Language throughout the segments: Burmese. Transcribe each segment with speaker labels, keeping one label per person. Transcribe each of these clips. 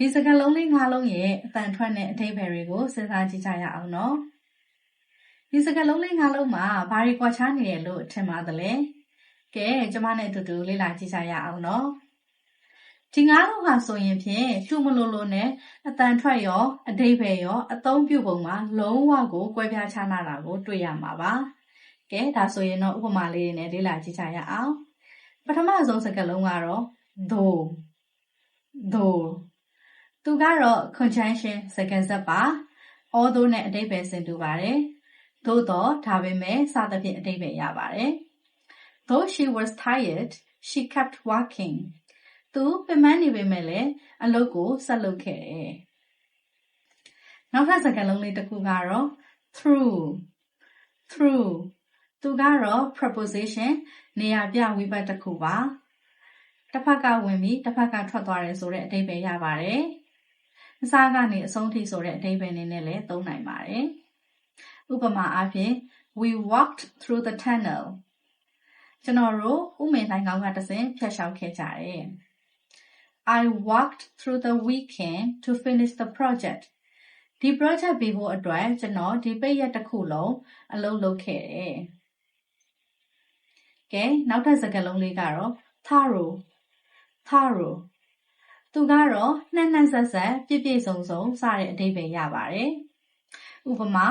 Speaker 1: ဒီစကားလုံးလေး၅လုံးရဲ့အတန်ထွက်တဲ့အဓိပ္ပာယ်တွေကိုစဉ်းစားကြည့်ကြရအောင်နော်ဒီစကားလုံးလေး၅လုံးမှာဘာတွေကွာခြားနေတယ်လို့ထင်ပါသလဲကဲကျမနဲ့အတူတူလေ့လာကြည့်ကြရအောင်နော်ဒီ၅လုံးဟာဆိုရင်ဖြင့်တူမလို့လို့နဲ့အတန်ထွက်ရောအဓိပ္ပာယ်ရောအသုံးပြုပုံမှာလုံးဝကိုကွဲပြားခြားနားတာကိုတွေ့ရမှာပါကဲဒါဆိုရင်တော့ဥပမာလေးတွေနဲ့လေ့လာကြည့်ကြရအောင်ပထမဆုံးစကားလုံးကတော့ though သူကတော့ conjunction စကားဆက်ပါ although နဲ့အဓိပ္ပာယ်ဆင်တူပါတယ်သို့တော့ဒါပေမဲ့စသဖြင့်အဓိပ္ပာယ်ရပါတယ် though she was tired she kept working သူပင်ပန်းနေပေမဲ့လည်းအလုပ်ကိုဆက်လုပ်ခဲ့တယ်နောက်ထပ်စကားလုံးလေးတစ်ခုကတော့ through သူကတော့ preposition နေရာပြဝိဘတ်တစ်ခုပါတစ်ဖက်ကဝင်ပြီးတစ်ဖက်ကထွက်သွားတယ်ဆိုတဲ့အဓိပ္ပာယ်ရပါတယ်အစားကနေအဆုံးထိဆိုတဲ့အဓိပ္ပာယ်နဲ့လည်းသုံးနိုင်ပါတယ်ဥပမာအားဖြင့် we walked through the tunnel ကျွန်တော်တို့ဥမင်လိုင်းကောင်းကတဆင့်ဖြတ်လျှောက်ခဲ့ကြတယ် I walked through the weekend to finish the project ဒီ project ပြီးဖို့အတွက်ကျွန်တော်ဒီပိတ်ရက်တစ်ခုလုံးအလုပ်လုပ်ခဲ့တယ်ကဲနောက်ထပ်စကားလုံးလေးကတော့ thorough သူကတော့နှံ့ဆက်ဆက်ပြည့်ပြည့်စုံစုံစတဲ့အဓိပ္ပာယ်ရပါတယ်ဥပမာ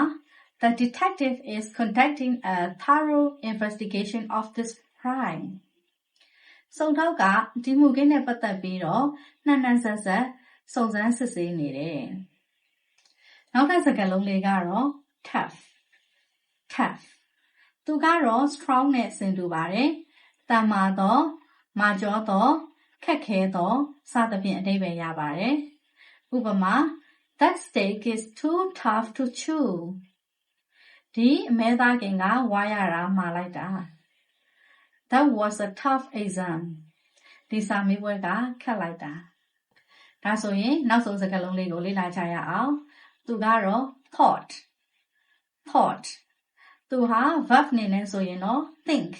Speaker 1: The detective is conducting a thorough investigation of this crime စုံထောက်ကဒီမှုခင်းနဲ့ပတ်သက်ပြီးတော့နှံ့ဆက်ဆက်စုံစမ်းစစ်ဆေးနေတယ်နောက်ထပ်စကားလုံးလေးကတော့ tough သူကတော့ strong နဲ့ဆင်တူပါတယ်တန်မာတော့မာကျောတော့ခက်ခဲတော့စသဖြင့်အဓိပ္ပာယ်ရပါတယ်ဥပမာ That steak is too tough to chew ဒီအမဲသားကင်ကဝါရတာမှာလိုက်တာ That was a tough exam ဒီစာမေးပွဲကခက်လိုက်တာဒါဆိုရင်နောက်ဆုံးစကားလုံးလေးကိုလေ့လာကြရအောင်သူကတော့ thought သူဟာ verb အနေနဲ့ဆိုရင်တော့ think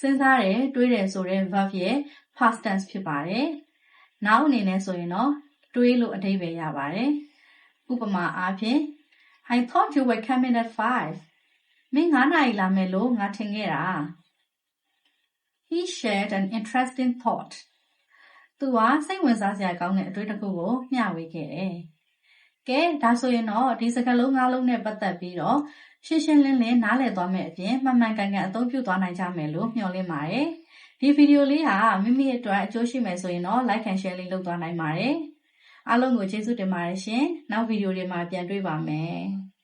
Speaker 1: စဉ်းစားတယ်တွေးတယ်ဆိုတဲ့ verb ရဲ့ past tense ဖြစ်ပါတယ်။ now အနေနဲ့ဆိုရင်တော့တွေးလို့အဓိပ္ပာယ်ရပါတယ်။ဥပမာအားဖြင့် I thought you were coming at 5. မင်း9 နာရီလာမယ်လို့ငါထင်ခဲ့တာ He shared an interesting thought. သူကစိတ်ဝင်စားစရာကောင်းတဲ့အတွေ့အကြုံကိုမျှဝေခဲ့တယ်။ကဲဒါဆိုရင်တော့ဒီစကားလုံး၅လုံးနဲ့ပတ်သက်ပြီးတော့ရှင်းရှင်းလင်းလင်းနားလည်သွားမယ့်အပြင်မှန်မှန်ကန်ကန်အသုံးပြုသွားနိုင်ကြမယ်လို့မျှော်လင့်ပါတယ်။ဒီဗီဒီယိုလေးဟာမိမိအတွက်အကျိုးရှိမယ်ဆိုရင်တော့ like and share လေးလုပ်သွားနိုင်ပါတယ်။အားလုံးကိုကျေးဇူးတင်ပါတယ်ရှင်။နောက်ဗီဒီယိုတွေမှာပြန်တွေ့ပါမယ်။